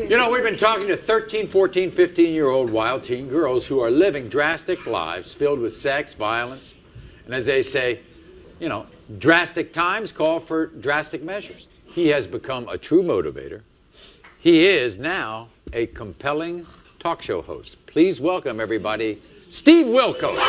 You know, we've been talking to 13, 14, 15-year-old wild teen girls who are living drastic lives filled with sex, violence, and as they say, you know, drastic times call for drastic measures. He has become a true motivator. He is now a compelling talk show host. Please welcome, everybody, Steve Wilkos.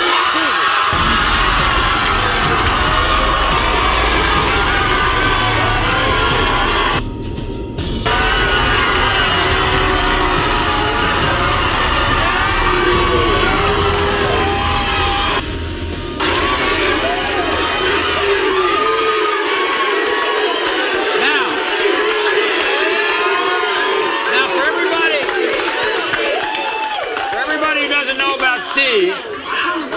Steve,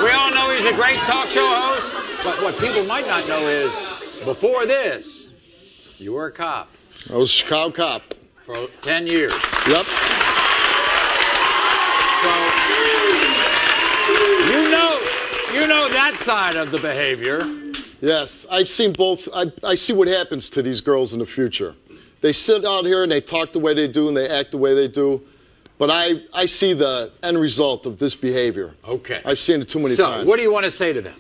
we all know he's a great talk show host, but what people might not know is, before this, you were a cop. I was a Chicago cop. For 10 years. Yep. So, you know that side of the behavior. Yes, I've seen both. I see what happens to these girls in the future. They sit out here and they talk the way they do and they act the way they do. But I see the end result of this behavior. Okay. I've seen it too many times. So, what do you want to say to them?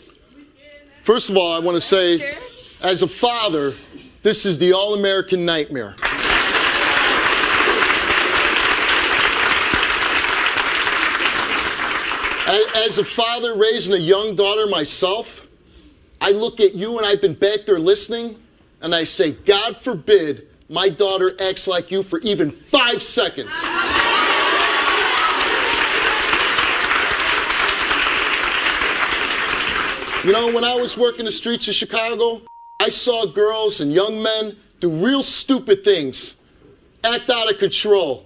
First of all, I want to say, as a father, this is the all-American nightmare. As a father raising a young daughter myself, I look at you and I've been back there listening, and I say, God forbid my daughter acts like you for even 5 seconds. You know, when I was working the streets of Chicago, I saw girls and young men do real stupid things, act out of control.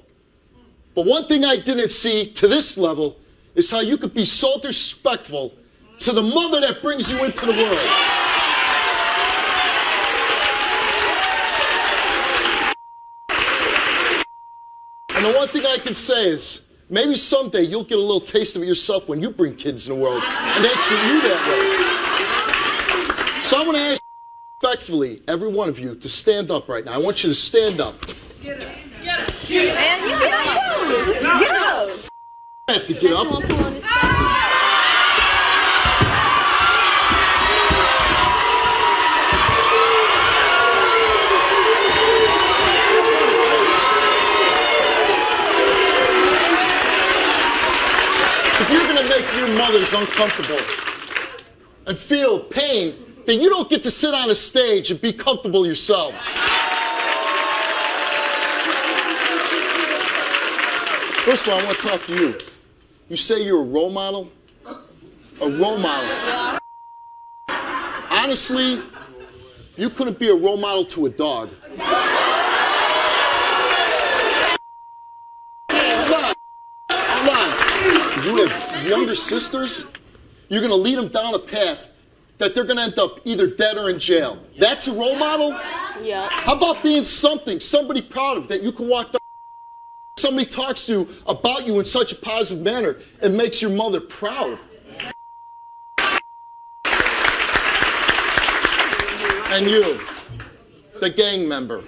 But one thing I didn't see to this level is how you could be so disrespectful to the mother that brings you into the world. And the one thing I can say is, maybe someday you'll get a little taste of it yourself when you bring kids in the world and they treat you that way. So I'm going to ask respectfully every one of you to stand up right now. I want you to stand up. Get up. Get up. Man, you get up. Get up. I have to get up. If you're going to make your mothers uncomfortable and feel pain, then you don't get to sit on a stage and be comfortable yourselves. First of all, I want to talk to you. You say you're a role model? A role model. Honestly, you couldn't be a role model to a dog. Hold on. You have younger sisters? You're going to lead them down a path that they're going to end up either dead or in jail. That's a role model? Yeah. How about being somebody proud of, that you can walk down, somebody talks to you about you in such a positive manner and makes your mother proud? And you, the gang member.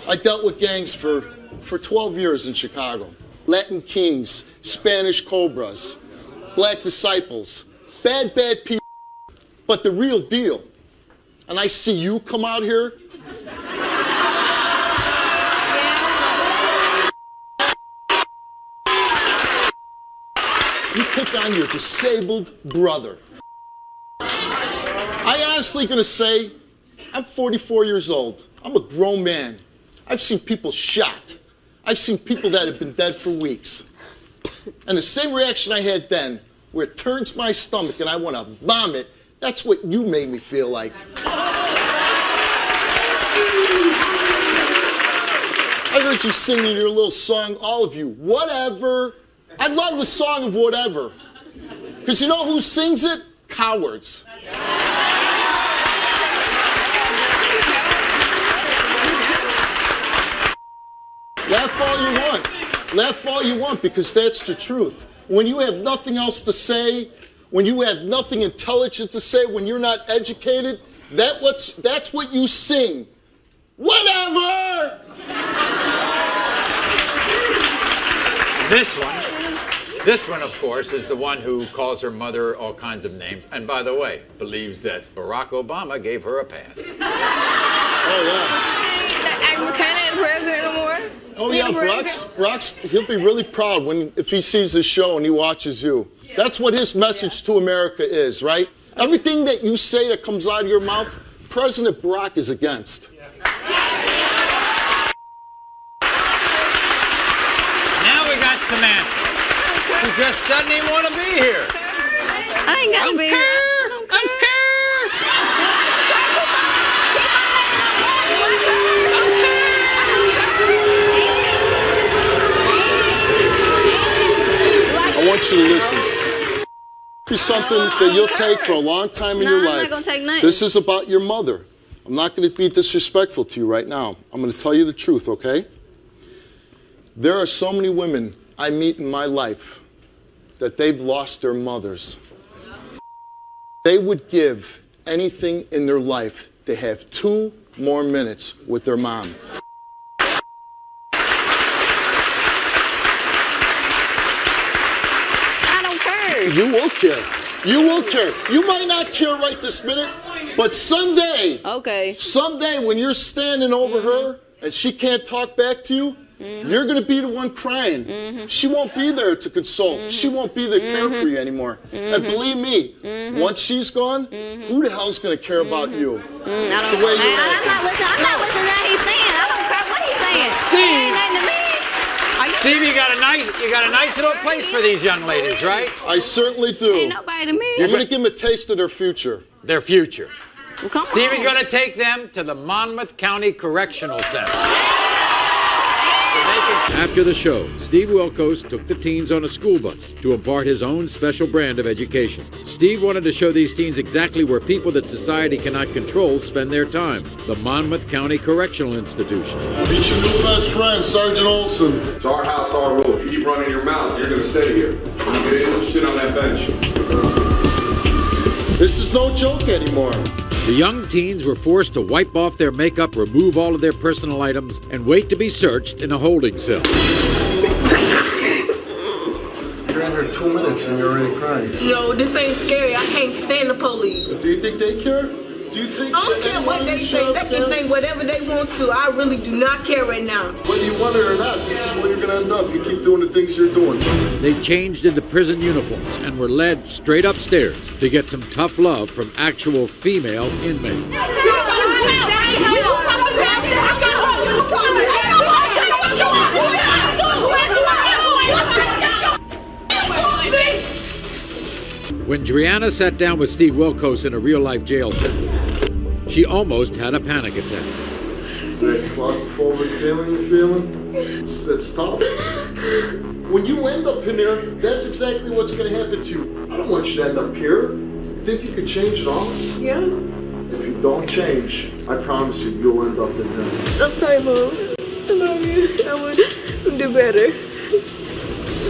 I dealt with gangs for 12 years in Chicago. Latin Kings, Spanish Cobras, Black Disciples, bad people, but the real deal. And I see you come out here. You pick on your disabled brother. I honestly gonna say, I'm 44 years old. I'm a grown man. I've seen people shot. I've seen people that have been dead for weeks. And the same reaction I had then, where it turns my stomach and I want to vomit, that's what you made me feel like. I heard you singing your little song, all of you, Whatever. I love the song of Whatever. Because you know who sings it? Cowards. Laugh all you want. Laugh all you want, because that's the truth. When you have nothing else to say, when you have nothing intelligent to say, when you're not educated, that's what you sing. Whatever! This one, of course, is the one who calls her mother all kinds of names. And by the way, believes that Barack Obama gave her a pass. Oh, yeah. That McKenna ain't president no more. Oh, yeah, Brock's, he'll be really proud if he sees this show and he watches you. That's what his message to America is, right? Everything that you say that comes out of your mouth, President Barack is against. Now we got Samantha, who just doesn't even want to be here. I ain't gotta be here. I want you to listen. Be something that you'll take for a long time in your life. I'm not gonna take nothing. This is about your mother. I'm not going to be disrespectful to you right now. I'm going to tell you the truth, okay? There are so many women I meet in my life that they've lost their mothers. They would give anything in their life to have 2 more minutes with their mom. I don't care. You will care. You will care. You might not care right this minute, but someday, someday when you're standing over her and she can't talk back to you, you're going to be the one crying. She won't be there to console. She won't be there to care for you anymore. And believe me, once she's gone, who the hell's going to care about you? I'm not listening to that he's saying. I don't care what he's saying. Steve! Ain't nothing to me. Steve, you got a nice little place for these young ladies, right? I certainly do. Ain't nobody to me. I'm going to give them a taste of their future. Their future. Well, come Stevie's on. going to take them to the Monmouth County Correctional Center. After the show, Steve Wilkos took the teens on a school bus to impart his own special brand of education. Steve wanted to show these teens exactly where people that society cannot control spend their time, the Monmouth County Correctional Institution. Meet your new best friend, Sergeant Olson. It's our house, our rules. You keep running your mouth, you're gonna stay here. When you get in, sit on that bench. This is no joke anymore. The young teens were forced to wipe off their makeup, remove all of their personal items, and wait to be searched in a holding cell. You're in here 2 minutes and you're already crying. No, this ain't scary. I can't stand the police. Do you think they care? Do you think I don't care what they say. They can think whatever they want to. I really do not care right now. Whether you want it or not, this is where you're going to end up. You keep doing the things you're doing. They changed into prison uniforms and were led straight upstairs to get some tough love from actual female inmates. When Drianna sat down with Steve Wilkos in a real-life jail cell, she almost had a panic attack. Is that claustrophobic feeling you're feeling? It's tough. When you end up in there, that's exactly what's going to happen to you. I don't want you to end up here. You think you could change it all? Yeah. If you don't change, I promise you, you'll end up in there. I'm sorry, Mom. I love you. I would do better.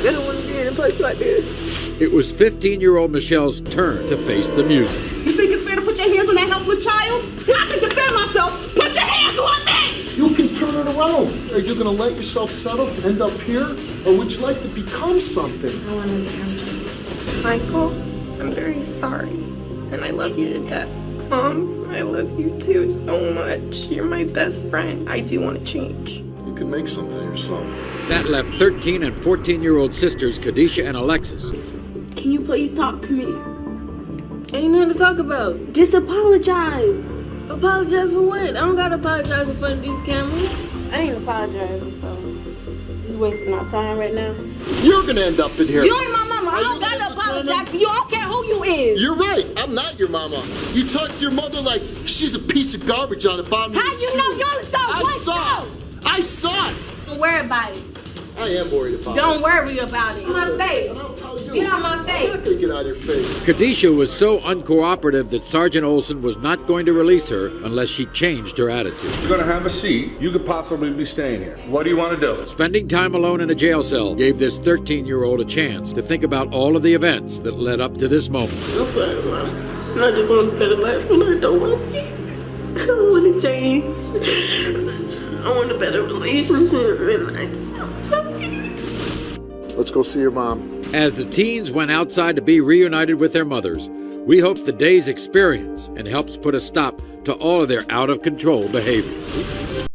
I don't want to be in a place like this. It was 15-year-old Michelle's turn to face the music. You think it's fair to put your hands on that helpless child? I can defend myself. Put your hands on me! You can turn it around. Are you going to let yourself settle to end up here? Or would you like to become something? I want to become something. Michael, I'm very sorry. And I love you to death. Mom, I love you too so much. You're my best friend. I do want to change. You can make something of yourself. That left 13 and 14-year-old sisters Khadisha and Alexis. Can you please talk to me? Ain't nothing to talk about. Just apologize. Apologize for what? I don't gotta apologize in front of these cameras. I ain't apologizing, so you wasting my time right now. You're going to end up in here. You ain't my mama. I don't gotta apologize to you. I don't care who you is. You're right. I'm not your mama. You talk to your mother like she's a piece of garbage on the bottom of How your you shoe. know you're the I saw it. I saw it. Don't worry about it. I am worried about it. Don't worry about it. My face. And I'll tell you. Get out my face. I'm not going to get out of your face. Khadisha was so uncooperative that Sergeant Olson was not going to release her unless she changed her attitude. You're gonna have a seat. You could possibly be staying here. What do you want to do? Spending time alone in a jail cell gave this 13-year-old a chance to think about all of the events that led up to this moment. I'm sorry, Mom. And I just want a better life, but I don't want to be. I don't want to change. I want a better relationship, and I'm sorry. Let's go see your mom. As the teens went outside to be reunited with their mothers, we hope the day's experience and helps put a stop to all of their out-of-control behavior.